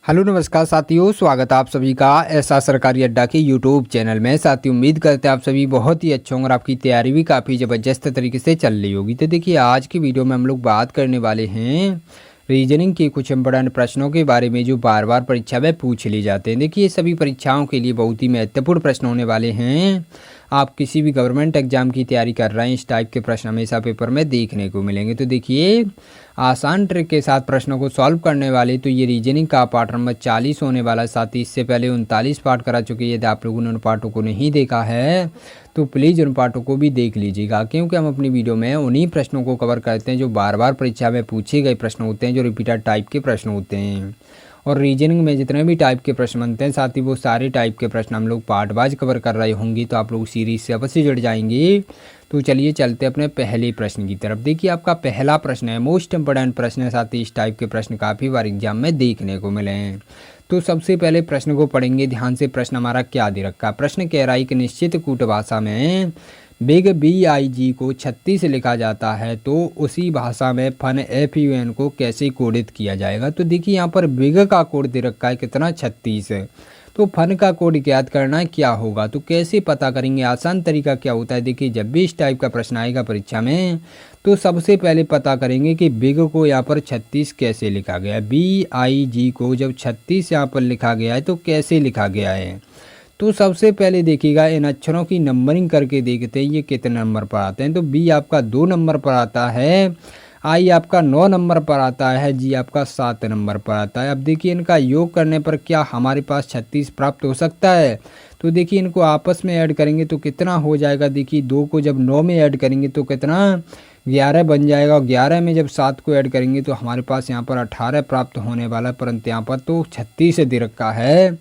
Hello नमस्कार साथियों, स्वागत है आप सभी का ऐसा सरकारी अड्डा के यूट्यूब चैनल में। साथियों, उम्मीद करते हैं आप सभी बहुत ही अच्छे होंगे और आपकी तैयारी भी काफ़ी ज़बरदस्त तरीके से चल रही होगी। तो देखिए, आज की वीडियो में हम लोग बात करने वाले हैं रीजनिंग के कुछ इंपॉर्टेंट प्रश्नों के बारे में जो बार बार परीक्षा में पूछ लिए जाते हैं। देखिए, सभी परीक्षाओं के लिए बहुत ही महत्वपूर्ण प्रश्न होने वाले हैं। आप किसी भी गवर्नमेंट एग्जाम की तैयारी कर रहे हैं, इस टाइप के प्रश्न हमेशा पेपर में देखने को मिलेंगे। तो देखिए, आसान ट्रिक के साथ प्रश्नों को सॉल्व करने वाले तो ये रीजनिंग का पार्ट नंबर 40 होने वाला है। साथ ही इससे पहले 39 पार्ट करा चुके हैं। यदि आप लोगों ने उन पार्टों को नहीं देखा है तो प्लीज़ उन पार्टों को भी देख लीजिएगा, क्योंकि हम अपनी वीडियो में उन्हीं प्रश्नों को कवर करते हैं जो बार बार परीक्षा में पूछे गए प्रश्न होते हैं, जो रिपीटेड टाइप के प्रश्न होते हैं। और रीजनिंग में जितने भी टाइप के प्रश्न बनते हैं, साथ ही वो सारे टाइप के प्रश्न हम लोग पार्ट वाइज कवर कर रहे होंगे। तो आप लोग सीरीज से अवश्य जुड़ जाएंगे। तो चलिए चलते अपने पहले प्रश्न की तरफ। देखिए, आपका पहला प्रश्न है, मोस्ट इंपोर्टेंट प्रश्न है। साथ ही इस टाइप के प्रश्न काफ़ी बार एग्जाम में देखने को मिले हैं। तो सबसे पहले प्रश्न को पढ़ेंगे ध्यान से। प्रश्न हमारा क्या दे रखा है? प्रश्न कह रहा है कि निश्चित कूट भाषा में बिग BIG को 36 लिखा जाता है, तो उसी भाषा में फन FUN को कैसे कोडित किया जाएगा? तो देखिए, यहाँ पर बिग का कोड दे रखा है कितना, 36 है। तो फन का कोड ज्ञात करना है, क्या होगा? तो कैसे पता करेंगे? आसान तरीका क्या होता है? देखिए, जब भी इस टाइप का प्रश्न आएगा परीक्षा में तो सबसे पहले पता करेंगे कि बिग को यहाँ पर 36 कैसे लिखा गया है। BIG को जब 36 यहाँ पर लिखा गया है तो कैसे लिखा गया है? तो सबसे पहले देखिएगा, इन अक्षरों की नंबरिंग करके देखते हैं ये कितने नंबर पर आते हैं। तो B आपका 2 नंबर पर आता है, I आपका 9 नंबर पर आता है, G आपका 7 नंबर पर आता है। अब देखिए, इनका योग करने पर क्या हमारे पास 36 प्राप्त हो सकता है? तो देखिए, इनको आपस में ऐड करेंगे तो कितना हो जाएगा? देखिए, 2 को जब 9 में ऐड करेंगे तो कितना, 11 बन जाएगा। और 11 में जब 7 को ऐड करेंगे तो हमारे पास यहाँ पर 18 प्राप्त होने वाला है, परंतु यहाँ पर तो 36 दे रखा है।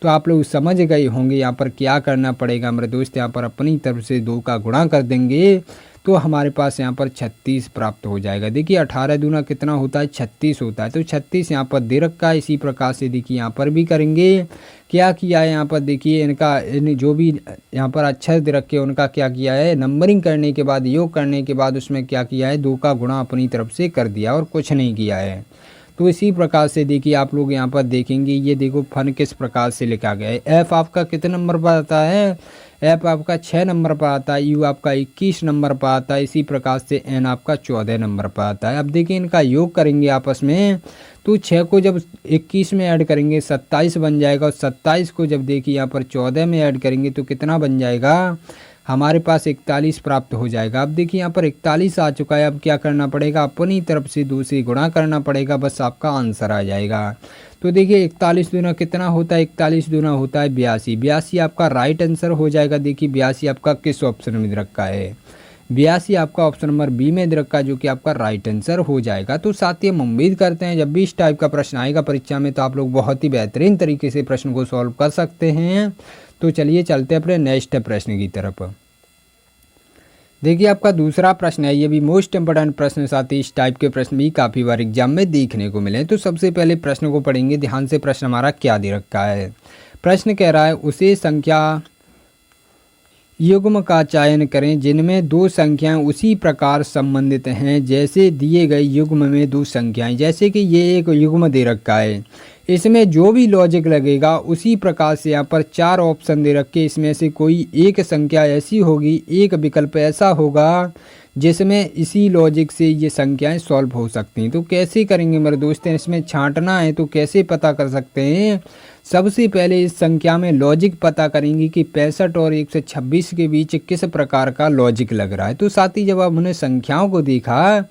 तो आप लोग समझ गए होंगे यहाँ पर क्या करना पड़ेगा मेरे दोस्त। यहाँ पर अपनी तरफ से 2 का गुणा कर देंगे तो हमारे पास यहाँ पर 36 प्राप्त हो जाएगा। देखिए, 18 दूना कितना होता है, 36 होता है। तो 36 यहाँ पर दे रखा है। इसी प्रकार से देखिए, यहाँ पर भी करेंगे। क्या किया है यहाँ पर? देखिए, इन जो भी यहाँ पर अक्षर दे रखे हैं उनका क्या किया है, नंबरिंग करने के बाद, योग करने के बाद उसमें क्या किया है, 2 का गुणा अपनी तरफ से कर दिया और कुछ नहीं किया है। तो इसी प्रकार से देखिए, आप लोग यहाँ पर देखेंगे, ये देखो फन किस प्रकार से लिखा गया है। F आपका कितने नंबर पर आता है? F आपका 6 नंबर पर आता है। U आपका 21 नंबर पर आता है। इसी प्रकार से N आपका 14 नंबर पर आता है। अब देखिए, इनका योग करेंगे आपस में तो 6 को जब 21 में ऐड करेंगे 27 बन जाएगा। और 27 को जब देखिए यहाँ पर 14 में ऐड करेंगे तो कितना बन जाएगा, हमारे पास 41 प्राप्त हो जाएगा। अब देखिए, यहाँ पर 41 आ चुका है। अब क्या करना पड़ेगा, अपनी तरफ से 2 से गुणा करना पड़ेगा, बस आपका आंसर आ जाएगा। तो देखिए, 41 दूना कितना होता है, 41 दूना होता है 82। 82 आपका राइट आंसर हो जाएगा। देखिए, 82 आपका किस ऑप्शन में दे रखा है? 82 आपका ऑप्शन नंबर B में दे रखा है, जो कि आपका राइट आंसर हो जाएगा। तो साथ ही हम उम्मीद करते हैं जब भी इस टाइप का प्रश्न आएगा परीक्षा में तो आप लोग बहुत ही बेहतरीन तरीके से प्रश्न को सॉल्व कर सकते हैं। तो चलिए चलते अपने नेक्स्ट प्रश्न की तरफ। देखिए, आपका दूसरा प्रश्न है, ये भी मोस्ट इंपोर्टेंट प्रश्न। साथ ही इस टाइप के प्रश्न भी काफ़ी बार एग्जाम में देखने को मिले हैं। तो सबसे पहले प्रश्न को पढ़ेंगे ध्यान से। प्रश्न हमारा क्या दे रखा है? प्रश्न कह रहा है, उसे संख्या युग्म का चयन करें जिनमें 2 संख्याएं उसी प्रकार संबंधित हैं जैसे दिए गए युग्म में 2 संख्याएं। जैसे कि ये एक युग्म दे रखा है, इसमें जो भी लॉजिक लगेगा उसी प्रकार से यहाँ पर 4 ऑप्शन दे रखे। इसमें से कोई एक संख्या ऐसी होगी, एक विकल्प ऐसा होगा जिसमें इसी लॉजिक से ये संख्याएं सॉल्व हो सकती हैं। तो कैसे करेंगे मेरे दोस्त? इसमें छांटना है तो कैसे पता कर सकते हैं? सबसे पहले इस संख्या में लॉजिक पता करेंगे कि 65 और 126 के बीच किस प्रकार का लॉजिक लग रहा है। तो साथ ही जब हमने संख्याओं को देखा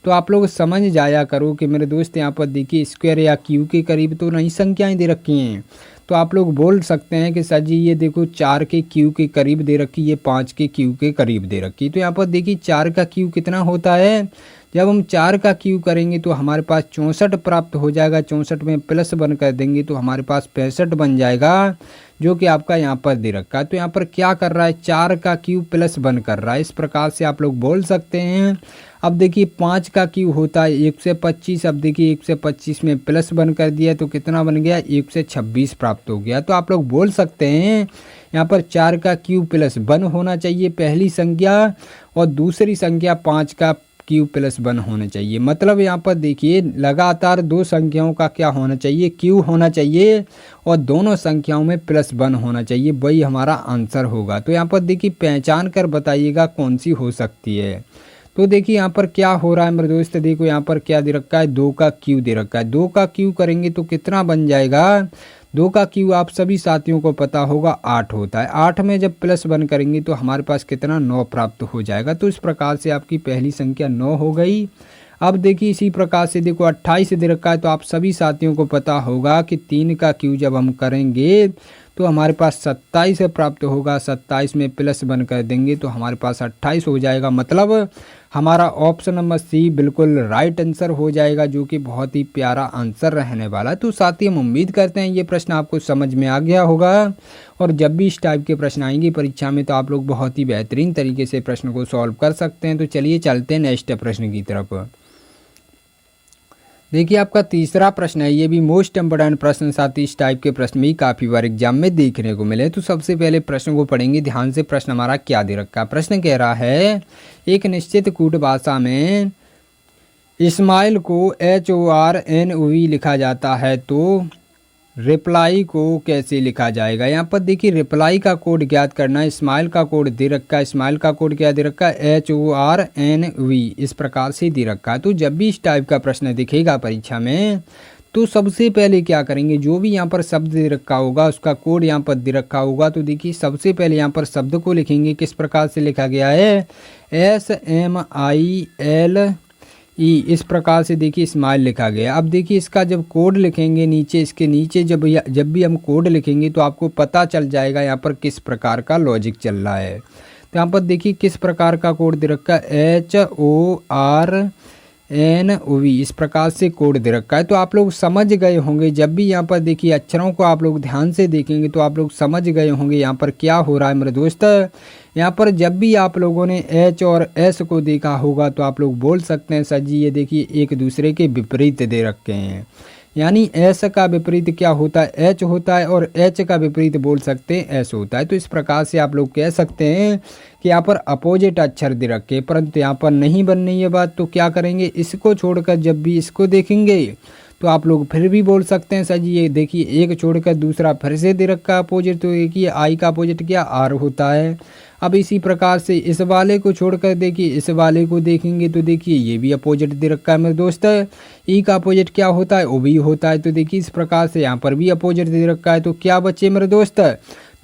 तो आप लोग समझ जाया करो कि मेरे दोस्त, यहाँ पर देखिए स्क्वायर या क्यू के करीब तो नहीं संख्याएं दे रखी हैं। तो आप लोग बोल सकते हैं कि सर जी ये देखो 4 के क्यू के करीब दे रखी, ये 5 के क्यू के करीब दे रखी। तो यहाँ पर देखिए 4 का क्यू कितना होता है, जब हम 4 का क्यू करेंगे तो हमारे पास 64 प्राप्त हो जाएगा। 64 में प्लस 1 कर देंगे तो हमारे पास 65 बन जाएगा, जो कि आपका यहाँ पर दे रखा है। तो यहाँ पर क्या कर रहा है, 4 का क्यू प्लस 1 कर रहा है। इस प्रकार से आप लोग बोल सकते हैं। अब देखिए 5 का क्यू होता है 125। अब देखिए 125 में प्लस 1 कर दिया तो कितना बन गया, 126 प्राप्त हो गया। तो आप लोग बोल सकते हैं यहाँ पर 4 का क्यू प्लस 1 होना चाहिए पहली संख्या, और दूसरी संख्या 5 का Q+1 होना चाहिए। मतलब यहाँ पर देखिए लगातार दो संख्याओं का क्या होना चाहिए, Q होना चाहिए और दोनों संख्याओं में +1 होना चाहिए, वही हमारा आंसर होगा। तो यहाँ पर देखिए पहचान कर बताइएगा कौन सी हो सकती है। तो देखिए यहाँ पर क्या हो रहा है मेरे दोस्त, देखो यहाँ पर क्या दे रखा है, 2 का Q दे रखा है। 2 का Q करेंगे तो कितना बन जाएगा, 2 का Q आप सभी साथियों को पता होगा 8 होता है। 8 में जब +1 करेंगे तो हमारे पास कितना 9 प्राप्त हो जाएगा। तो इस प्रकार से आपकी पहली संख्या 9 हो गई। अब देखिए इसी प्रकार से देखो 28 दे रखा है, तो आप सभी साथियों को पता होगा कि 3 का Q जब हम करेंगे तो हमारे पास 27 प्राप्त होगा। 27 में +1 कर देंगे तो हमारे पास 28 हो जाएगा। मतलब हमारा ऑप्शन नंबर सी बिल्कुल राइट आंसर हो जाएगा, जो कि बहुत ही प्यारा आंसर रहने वाला है। तो साथी हम उम्मीद करते हैं ये प्रश्न आपको समझ में आ गया होगा, और जब भी इस टाइप के प्रश्न आएंगे परीक्षा में तो आप लोग बहुत ही बेहतरीन तरीके से प्रश्न को सॉल्व कर सकते हैं। तो चलिए चलते हैं नेक्स्ट प्रश्न की तरफ। देखिए आपका तीसरा प्रश्न है, ये भी मोस्ट इम्पोर्टेंट प्रश्न, साथ ही इस टाइप के प्रश्न भी काफ़ी बार एग्जाम में देखने को मिले। तो सबसे पहले प्रश्न को पढ़ेंगे ध्यान से। प्रश्न हमारा क्या दे रखा है, प्रश्न कह रहा है एक निश्चित कूट भाषा में इस्माइल को HORNOV लिखा जाता है, तो रिप्लाई को कैसे लिखा जाएगा। यहाँ पर देखिए रिप्लाई का कोड ज्ञात करना है। इस्माइल का कोड दे रखा है, इस्माइल का कोड क्या दे रखा है, HORNV इस प्रकार से दे रखा है। तो जब भी इस टाइप का प्रश्न दिखेगा परीक्षा में तो सबसे पहले क्या करेंगे, जो भी यहाँ पर शब्द दे रखा होगा उसका कोड यहाँ पर दे रखा होगा। तो देखिए सबसे पहले यहाँ पर शब्द को लिखेंगे, किस प्रकार से लिखा गया है, SMILE इस प्रकार से देखिए इस्माइल लिखा गया। अब देखिए इसका जब कोड लिखेंगे नीचे, इसके नीचे जब भी हम कोड लिखेंगे तो आपको पता चल जाएगा यहाँ पर किस प्रकार का लॉजिक चल रहा है। तो यहाँ पर देखिए किस प्रकार का कोड दे रखा है, HORNOV इस प्रकार से कोड दे रखा है। तो आप लोग समझ गए होंगे, जब भी यहाँ पर देखिए अक्षरों को आप लोग ध्यान से देखेंगे तो आप लोग समझ गए होंगे यहाँ पर क्या हो रहा है मेरे दोस्त। यहाँ पर जब भी आप लोगों ने H और S को देखा होगा तो आप लोग बोल सकते हैं सर जी ये देखिए एक दूसरे के विपरीत दे रखे हैं, यानी S का विपरीत क्या होता है, H होता है, और H का विपरीत बोल सकते हैं S होता है। तो इस प्रकार से आप लोग कह सकते हैं कि यहाँ पर अपोजिट अक्षर दे रखे, परंतु यहाँ पर नहीं बन रही है बात। तो क्या करेंगे, इसको छोड़कर जब भी इसको देखेंगे तो आप लोग फिर भी बोल सकते हैं सर जी ये देखिए एक छोड़कर दूसरा फिर से दे रखा अपोजिट, तो देखिए I का अपोजिट क्या R होता है। अब इसी प्रकार से इस वाले को छोड़कर देखिए इस वाले को देखेंगे तो देखिए ये भी अपोजिट दे रखा है मेरे दोस्त। E का अपोजिट क्या होता है, OB होता है। तो देखिए इस प्रकार से यहाँ पर भी अपोजिट दे रखा है। तो क्या बचे मेरे दोस्त,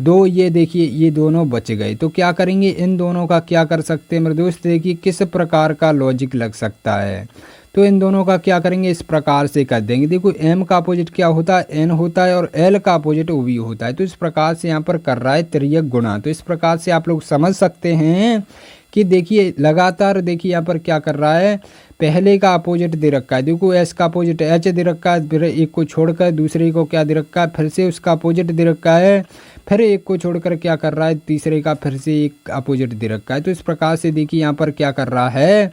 दो, ये देखिए ये दोनों बच गए। तो क्या करेंगे, इन दोनों का क्या कर सकते हैं मेरे दोस्त, देखिए किस प्रकार का लॉजिक लग सकता है। तो इन दोनों का क्या करेंगे, इस प्रकार से कर देंगे। देखो M का अपोजिट क्या होता है, N होता है, और L का अपोजिट OB होता है। तो इस प्रकार से यहाँ पर कर रहा है तिर्यक गुणा। तो इस प्रकार से आप लोग समझ सकते हैं कि देखिए लगातार देखिए यहाँ पर क्या कर रहा है, पहले का अपोजिट दे रखा है, देखो S का अपोजिट H दे रखा है, फिर एक को छोड़कर दूसरे को क्या दे रखा है, फिर से उसका अपोजिट दे रखा है, फिर एक को छोड़कर क्या कर रहा है, तीसरे का फिर से एक अपोजिट दे रखा है। तो इस प्रकार से देखिए यहाँ पर क्या कर रहा है,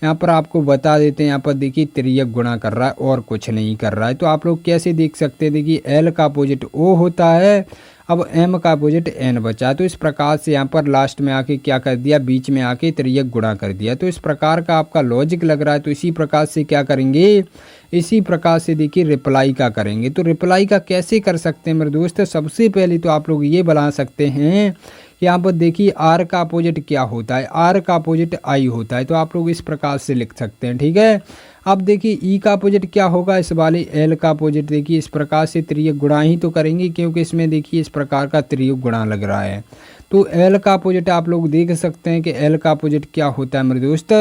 यहाँ पर आपको बता देते हैं, यहाँ पर देखिए तिर्यक गुणा कर रहा है और कुछ नहीं कर रहा है। तो आप लोग कैसे देख सकते हैं, देखिए L का अपोजिट O होता है, अब M का अपोजिट N बचा। तो इस प्रकार से यहाँ पर लास्ट में आके क्या कर दिया, बीच में आके तिर्यक गुणा कर दिया। तो इस प्रकार का आपका लॉजिक लग रहा है। तो इसी प्रकार से क्या करेंगे, इसी प्रकार से देखिए रिप्लाई का करेंगे। तो रिप्लाई का कैसे कर सकते हैं मेरे दोस्त, सबसे पहले तो आप लोग ये बना सकते हैं कि यहाँ पर देखिए R का अपोजिट क्या होता है, R का अपोजिट I होता है। तो आप लोग इस प्रकार से लिख सकते हैं, ठीक है। अब देखिए E का अपोजिट क्या होगा, इस वाले L का अपोजिट देखिए इस प्रकार से तिर्यक गुणा ही तो करेंगे, क्योंकि इसमें देखिए इस प्रकार का तिर्यक गुणा लग रहा है। तो L का अपोजिट आप लोग देख सकते हैं कि L का अपोजिट क्या होता है मेरे दोस्त।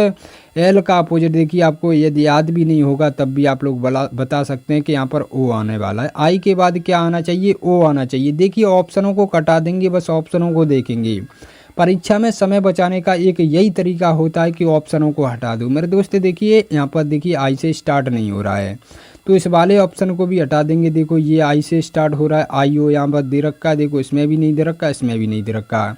L का अपोजिट देखिए आपको यदि याद भी नहीं होगा तब भी आप लोग बता सकते हैं कि यहाँ पर O आने वाला है। I के बाद क्या आना चाहिए, O आना चाहिए। देखिए ऑप्शनों को कटा देंगे, बस ऑप्शनों को देखेंगे। परीक्षा में समय बचाने का एक यही तरीका होता है कि ऑप्शनों को हटा दो। मेरे दोस्त देखिए यहाँ पर देखिए I से स्टार्ट नहीं हो रहा है, तो इस वाले ऑप्शन को भी हटा देंगे। देखो ये I से स्टार्ट हो रहा है, IO यहाँ पर दे रखा है, देखो इसमें भी नहीं दे रखा, इसमें भी नहीं दे रखा।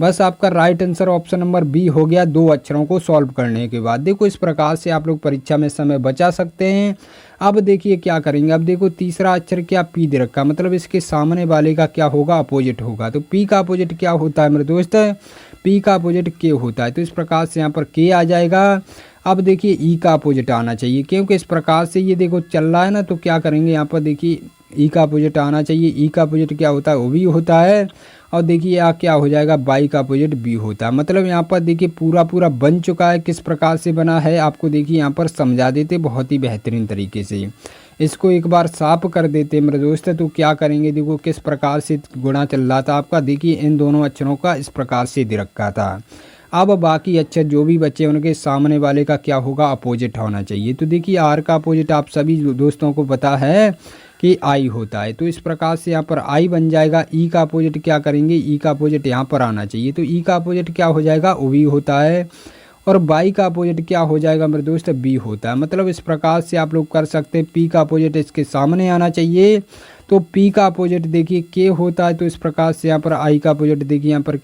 बस आपका right answer option number B हो गया, दो अक्षरों को सॉल्व करने के बाद। देखो इस प्रकार से आप लोग परीक्षा में समय बचा सकते हैं। अब देखिए क्या करेंगे, अब देखो तीसरा अक्षर क्या P दे रखा, मतलब इसके सामने वाले का क्या होगा, अपोजिट होगा। तो P का अपोजिट क्या होता है मेरे दोस्त, पी का अपोजिट के होता है, तो इस प्रकार से यहाँ पर के आ जाएगा। अब देखिए ई का अपोजिट आना चाहिए, क्योंकि इस प्रकार से ये देखो चल रहा है ना, तो क्या करेंगे यहाँ पर देखिए ई का अपोजिट आना चाहिए। ई का अपोजिट क्या होता है, ओ बी होता है। और देखिए यहाँ क्या हो जाएगा, बाई का अपोजिट बी होता है। मतलब यहाँ पर देखिए पूरा बन चुका है। किस प्रकार से बना है आपको देखिए यहाँ पर समझा देते बहुत ही बेहतरीन तरीके से। इसको एक बार साफ कर देते मेरे दोस्त। तो क्या करेंगे, देखो किस प्रकार से गुणा चल रहा था आपका, देखिए इन दोनों अक्षरों का इस प्रकार से दे रखा था। अब बाकी अक्षर जो भी बचे उनके सामने वाले का क्या होगा, अपोजिट होना चाहिए। तो देखिए आर का अपोजिट आप सभी दोस्तों को पता है कि आई होता है, तो इस प्रकार से यहाँ पर आई बन जाएगा। ई का अपोजिट क्या करेंगे, ई का अपोजिट यहाँ पर आना चाहिए, तो ई का अपोजिट क्या हो जाएगा, ओ बी होता है। और बाई का अपोजिट क्या हो जाएगा मेरे दोस्त, बी होता है। मतलब इस प्रकार से आप लोग कर सकते हैं, पी का अपोजिट इसके सामने आना चाहिए, तो पी का अपोजिट देखिए के होता है। तो इस प्रकार से यहाँ पर आई का अपोजिट देखिए यहाँ पर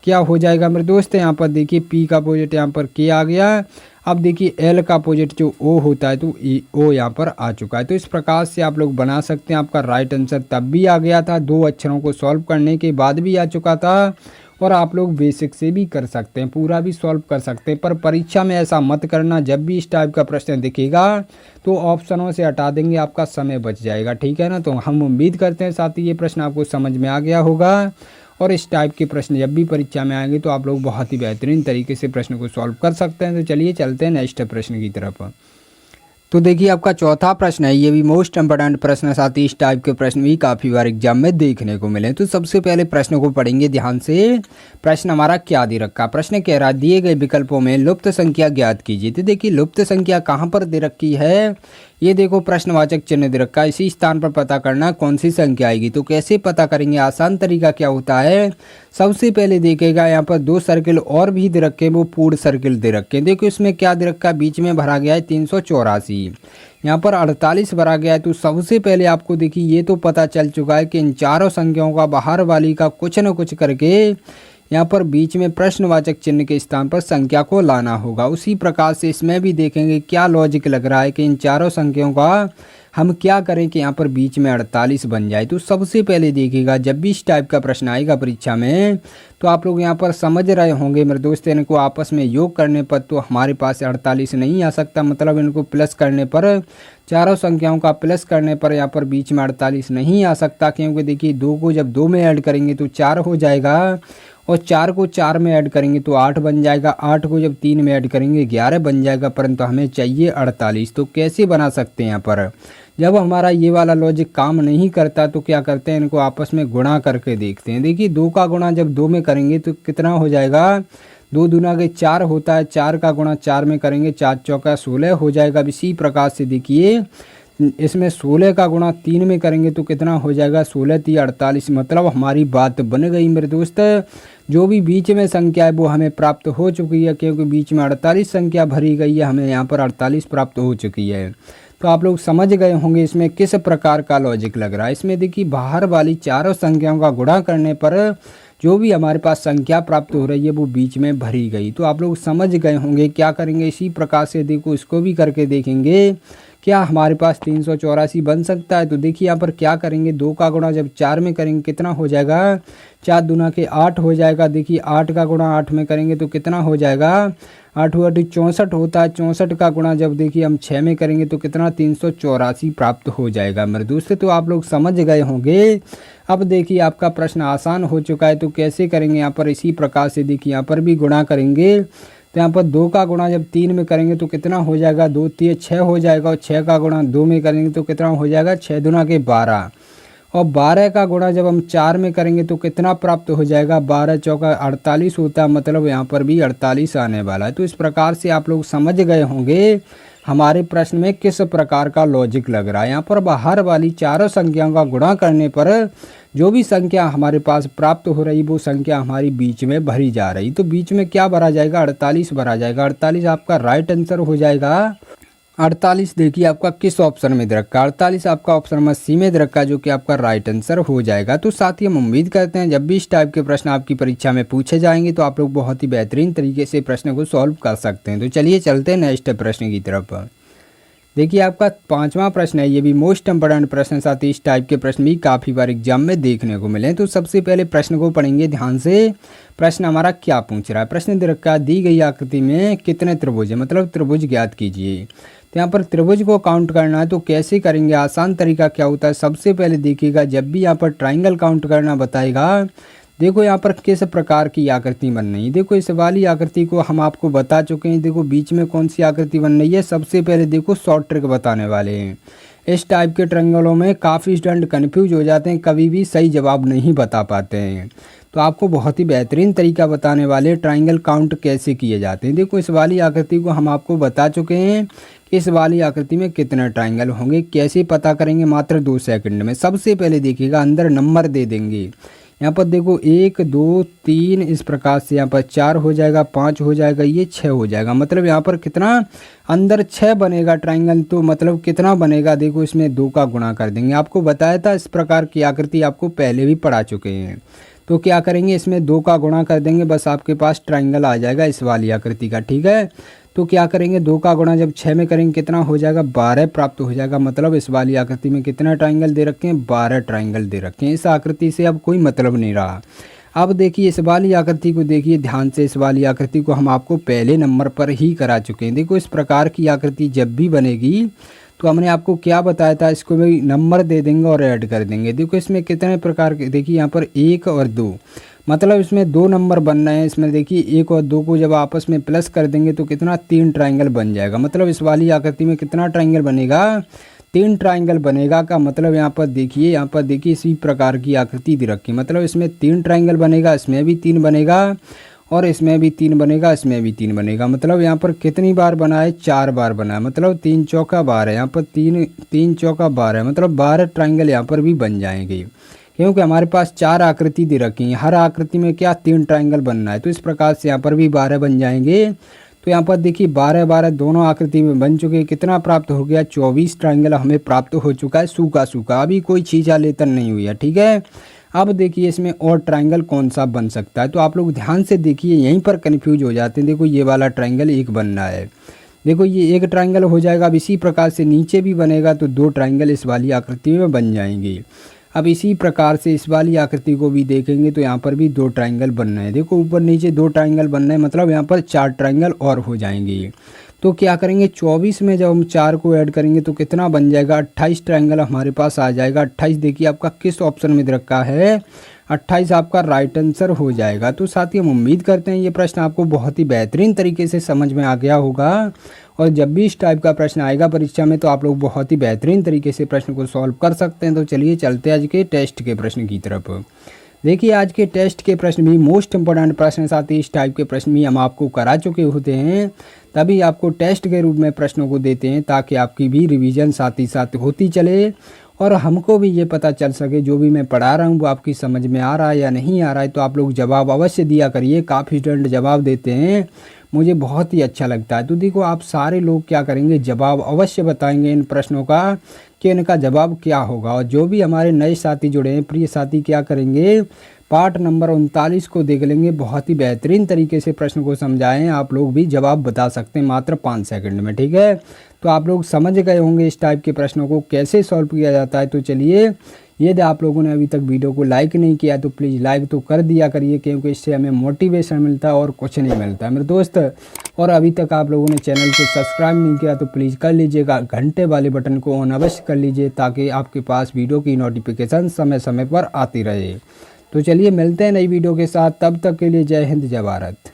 क्या हो जाएगा मेरे दोस्त, यहाँ पर देखिए पी का अपोजिट यहाँ पर के आ गया। अब देखिए एल का अपोजिट जो ओ होता है, तो ओ यहाँ पर आ चुका है। तो इस प्रकार से आप लोग बना सकते हैं। आपका राइट आंसर तब भी आ गया था, 2 अक्षरों को सॉल्व करने के बाद भी आ चुका था। और आप लोग बेसिक से भी कर सकते हैं, पूरा भी सॉल्व कर सकते हैं। पर परीक्षा में ऐसा मत करना, जब भी इस टाइप का प्रश्न दिखेगा तो ऑप्शनों से हटा देंगे, आपका समय बच जाएगा, ठीक है ना। तो हम उम्मीद करते हैं साथी ये प्रश्न आपको समझ में आ गया होगा। और इस टाइप के प्रश्न जब भी परीक्षा में आएंगे तो आप लोग बहुत ही बेहतरीन तरीके से प्रश्न को सॉल्व कर सकते हैं। तो चलिए चलते हैं नेक्स्ट प्रश्न की तरफ। तो देखिए आपका चौथा प्रश्न है, ये भी मोस्ट इंपोर्टेंट प्रश्न है। साथ ही इस टाइप के प्रश्न भी काफ़ी बार एग्जाम में देखने को मिले। तो सबसे पहले प्रश्न को पढ़ेंगे ध्यान से। प्रश्न हमारा क्या दे रखा, प्रश्न कह रहा दिए गए विकल्पों में लुप्त संख्या ज्ञात कीजिए। तो देखिए लुप्त संख्या कहाँ पर दे रखी है, ये देखो प्रश्नवाचक चिन्ह दे रखा है, इसी स्थान पर पता करना कौन सी संख्या आएगी। तो कैसे पता करेंगे, आसान तरीका क्या होता है, सबसे पहले देखेगा यहाँ पर 2 सर्किल और भी दे रखे हैं, वो पूर्ण सर्किल दे रखे हैं। देखो इसमें क्या दे रखा है, बीच में भरा गया है 384, यहाँ पर 48 भरा गया है। तो सबसे पहले आपको देखिए ये तो पता चल चुका है कि इन चारों संख्याओं का बाहर वाली का कुछ न कुछ करके यहाँ पर बीच में प्रश्नवाचक चिन्ह के स्थान पर संख्या को लाना होगा। उसी प्रकार से इसमें भी देखेंगे क्या लॉजिक लग रहा है कि इन चारों संख्याओं का हम क्या करें कि यहाँ पर बीच में 48 बन जाए। तो सबसे पहले देखिएगा जब भी इस टाइप का प्रश्न आएगा परीक्षा में तो आप लोग यहाँ पर समझ रहे होंगे मेरे दोस्त, इनको आपस में योग करने पर तो हमारे पास 48 नहीं आ सकता। मतलब इनको प्लस करने पर, चारों संख्याओं का प्लस करने पर यहाँ पर बीच में 48 नहीं आ सकता, क्योंकि देखिए 2 को जब 2 में ऐड करेंगे तो 4 हो जाएगा, और 4 को 4 में ऐड करेंगे तो 8 बन जाएगा, 8 को जब 3 में ऐड करेंगे 11 बन जाएगा, परंतु हमें चाहिए 48। तो कैसे बना सकते हैं, यहाँ पर जब हमारा ये वाला लॉजिक काम नहीं करता तो क्या करते हैं, इनको आपस में गुणा करके देखते हैं। देखिए 2 का गुणा जब 2 में करेंगे तो कितना हो जाएगा, 2 दूना के 4 होता है, 4 का गुणा 4 में करेंगे 4 चौका 16 हो जाएगा। इसी प्रकार से देखिए इसमें 16 का गुणा 3 में करेंगे तो कितना हो जाएगा, 16 3 48। मतलब हमारी बात बन गई मेरे दोस्त, जो भी बीच में संख्या है वो हमें प्राप्त हो चुकी है, क्योंकि बीच में 48 संख्या भरी गई है, हमें यहाँ पर 48 प्राप्त हो चुकी है। तो आप लोग समझ गए होंगे इसमें किस प्रकार का लॉजिक लग रहा है। इसमें देखिए बाहर वाली चारों संख्याओं का गुणा करने पर जो भी हमारे पास संख्या प्राप्त हो रही है वो बीच में भरी गई। तो आप लोग समझ गए होंगे क्या करेंगे, इसी प्रकार से देखो इसको भी करके देखेंगे क्या हमारे पास 384 बन सकता है। तो देखिए यहाँ पर क्या करेंगे, 2 का गुणा जब 4 में करेंगे कितना हो जाएगा, 4 दूना के 8 हो जाएगा। देखिए 8 का गुणा 8 में करेंगे तो कितना हो जाएगा, 8 8 64 होता है। 64 का गुणा जब देखिए हम 6 में करेंगे तो कितना 384 प्राप्त हो जाएगा मेरे दोस्त। तो आप लोग समझ गए होंगे। अब देखिए आपका प्रश्न आसान हो चुका है। तो कैसे करेंगे, यहाँ पर इसी प्रकार से देखिए यहाँ पर भी गुणा करेंगे। तो यहाँ पर 2 का गुणा जब 3 में करेंगे तो कितना हो जाएगा, 2 3 6 हो जाएगा, और 6 का गुणा 2 में करेंगे तो कितना हो जाएगा, 6 दूना के 12, और 12 का गुणा जब हम 4 में करेंगे तो कितना प्राप्त हो जाएगा, 12 चौका 48 होता है। मतलब यहाँ पर भी 48 आने वाला है। तो इस प्रकार से आप लोग समझ गए होंगे हमारे प्रश्न में किस प्रकार का लॉजिक लग रहा है। यहाँ पर बाहर वाली चारों संख्याओं का गुणा करने पर जो भी संख्या हमारे पास प्राप्त हो रही वो संख्या हमारी बीच में भरी जा रही। तो बीच में क्या भरा जाएगा, 48 भरा जाएगा। 48 आपका राइट आंसर हो जाएगा। 48 देखिए आपका किस ऑप्शन में दे रखा है, 48 आपका ऑप्शन नंबर सी में दे रखा है, जो कि आपका राइट आंसर हो जाएगा। तो साथ ही हम उम्मीद करते हैं जब भी इस टाइप के प्रश्न आपकी परीक्षा में पूछे जाएंगे तो आप लोग बहुत ही बेहतरीन तरीके से प्रश्न को सॉल्व कर सकते हैं। तो चलिए चलते हैं नेक्स्ट प्रश्न की तरफ। देखिए आपका 5वां प्रश्न है, ये भी मोस्ट इंपोर्टेंट प्रश्न, साथ ही इस टाइप के प्रश्न भी काफ़ी बार एग्जाम में देखने को मिले हैं। तो सबसे पहले प्रश्न को पढ़ेंगे ध्यान से। प्रश्न हमारा क्या पूछ रहा है, प्रश्न दे रखा है, दी गई आकृति में कितने त्रिभुज है, मतलब त्रिभुज ज्ञात कीजिए। तो यहाँ पर त्रिभुज को काउंट करना है, तो कैसे करेंगे, आसान तरीका क्या होता है, सबसे पहले देखिएगा जब भी यहाँ पर ट्राइंगल काउंट करना बताएगा, देखो यहाँ पर किस प्रकार की आकृति बन रही है। देखो इस वाली आकृति को हम आपको बता चुके हैं। देखो बीच में कौन सी आकृति बन रही है, सबसे पहले देखो शॉर्ट ट्रिक बताने वाले हैं। इस टाइप के ट्रायंगलों में काफ़ी स्टूडेंट कन्फ्यूज हो जाते हैं, कभी भी सही जवाब नहीं बता पाते हैं। तो आपको बहुत ही बेहतरीन तरीका बताने वाले ट्रायंगल काउंट कैसे किए जाते हैं। देखो इस वाली आकृति को हम आपको बता चुके हैं कि इस वाली आकृति में कितने ट्रायंगल होंगे, कैसे पता करेंगे, मात्र 2 सेकंड में। सबसे पहले देखिएगा अंदर नंबर दे देंगे। यहाँ पर देखो 1 2 3 इस प्रकार से, यहाँ पर 4 हो जाएगा, 5 हो जाएगा, ये 6 हो जाएगा। मतलब यहाँ पर कितना अंदर 6 बनेगा ट्रायंगल। तो मतलब कितना बनेगा, देखो इसमें 2 का गुणा कर देंगे। आपको बताया था इस प्रकार की आकृति आपको पहले भी पढ़ा चुके हैं। तो क्या करेंगे, इसमें 2 का गुणा कर देंगे, बस आपके पास ट्रायंगल आ जाएगा इस वाली आकृति का। ठीक है, तो क्या करेंगे, 2 का गुणा जब 6 में करेंगे कितना हो जाएगा, 12 प्राप्त हो जाएगा। मतलब इस वाली आकृति में कितना ट्रायंगल दे रखे हैं, 12 ट्रायंगल दे रखे हैं। इस आकृति से अब कोई मतलब नहीं रहा। अब देखिए इस वाली आकृति को देखिए ध्यान से। इस वाली आकृति को हम आपको पहले नंबर पर ही करा चुके हैं। देखो इस प्रकार की आकृति जब भी बनेगी तो हमने आपको क्या बताया था, इसको भी नंबर दे देंगे और ऐड कर देंगे। देखो इसमें कितने प्रकार के, देखिए यहाँ पर 1 और 2, मतलब इसमें 2 नंबर बनना है। इसमें देखिए 1 और 2 को जब आपस में प्लस कर देंगे तो कितना, 3 ट्रायंगल बन जाएगा। मतलब इस वाली आकृति में कितना ट्रायंगल बनेगा, 3 ट्रायंगल बनेगा। का मतलब यहाँ पर देखिए इसी प्रकार की आकृति दे रखी, मतलब इसमें 3 ट्रायंगल बनेगा, इसमें भी 3 बनेगा और इसमें भी 3 बनेगा, इसमें भी 3 बनेगा। मतलब यहाँ पर कितनी बार बना है, 4 बार बना है। मतलब 3 चौका 12, यहाँ पर 3 चौका 12, मतलब 12 ट्रायंगल यहाँ पर भी बन जाएंगे, क्योंकि हमारे पास 4 आकृति दे रखी हैं। हर आकृति में क्या, 3 ट्रायंगल बनना है। तो इस प्रकार से यहाँ पर भी 12 बन जाएंगे। तो यहाँ पर देखिए 12 दोनों आकृति में बन चुके। कितना प्राप्त हो गया, 24 ट्रायंगल हमें प्राप्त हो चुका है, सूखा सूखा, अभी कोई छींचा लेतन नहीं हुई है। ठीक है, अब देखिए इसमें और ट्रायंगल कौन सा बन सकता है, तो आप लोग ध्यान से देखिए, यहीं पर कन्फ्यूज हो जाते हैं। देखो ये वाला ट्रायंगल एक बनना है, देखो ये एक ट्रायंगल हो जाएगा। अब इसी प्रकार से नीचे भी बनेगा तो 2 ट्रायंगल इस वाली आकृति में बन जाएंगे। अब इसी प्रकार से इस वाली आकृति को भी देखेंगे तो यहाँ पर भी 2 ट्रायंगल बन रहे हैं। देखो ऊपर नीचे 2 ट्रायंगल बन रहे हैं, मतलब यहाँ पर 4 ट्रायंगल और हो जाएंगे। तो क्या करेंगे, 24 में जब हम 4 को ऐड करेंगे तो कितना बन जाएगा, 28 ट्रायंगल हमारे पास आ जाएगा। 28 देखिए आपका किस ऑप्शन में दे रखा है, 28 आपका राइट आंसर हो जाएगा। तो साथियों हम उम्मीद करते हैं ये प्रश्न आपको बहुत ही बेहतरीन तरीके से समझ में आ गया होगा, और जब भी इस टाइप का प्रश्न आएगा परीक्षा में तो आप लोग बहुत ही बेहतरीन तरीके से प्रश्न को सॉल्व कर सकते हैं। तो चलिए चलते हैं आज के टेस्ट के प्रश्न की तरफ। देखिए आज के टेस्ट के प्रश्न भी मोस्ट इंपोर्टेंट प्रश्न, साथ ही इस टाइप के प्रश्न भी हम आपको करा चुके होते हैं, तभी आपको टेस्ट के रूप में प्रश्नों को देते हैं, ताकि आपकी भी रिवीजन साथ ही साथ होती चले और हमको भी ये पता चल सके जो भी मैं पढ़ा रहा हूँ वो आपकी समझ में आ रहा है या नहीं आ रहा है। तो आप लोग जवाब अवश्य दिया करिए, काफ़ी स्टूडेंट जवाब देते हैं, मुझे बहुत ही अच्छा लगता है। तो देखो आप सारे लोग क्या करेंगे, जवाब अवश्य बताएंगे इन प्रश्नों का कि इनका जवाब क्या होगा। और जो भी हमारे नए साथी जुड़े हैं, प्रिय साथी, क्या करेंगे, पार्ट नंबर 39 को देख लेंगे। बहुत ही बेहतरीन तरीके से प्रश्न को समझाएं, आप लोग भी जवाब बता सकते हैं मात्र 5 सेकंड में। ठीक है, तो आप लोग समझ गए होंगे इस टाइप के प्रश्नों को कैसे सॉल्व किया जाता है। तो चलिए, यदि आप लोगों ने अभी तक वीडियो को लाइक नहीं किया तो प्लीज़ लाइक तो कर दिया करिए, क्योंकि इससे हमें मोटिवेशन मिलता है और कुछ नहीं मिलता है मेरे दोस्त। और अभी तक आप लोगों ने चैनल को सब्सक्राइब नहीं किया तो प्लीज़ कर लीजिएगा, घंटे वाले बटन को ऑन अवश्य कर लीजिए, ताकि आपके पास वीडियो की नोटिफिकेशन समय समय पर आती रहे। तो चलिए मिलते हैं नई वीडियो के साथ, तब तक के लिए जय हिंद जय भारत।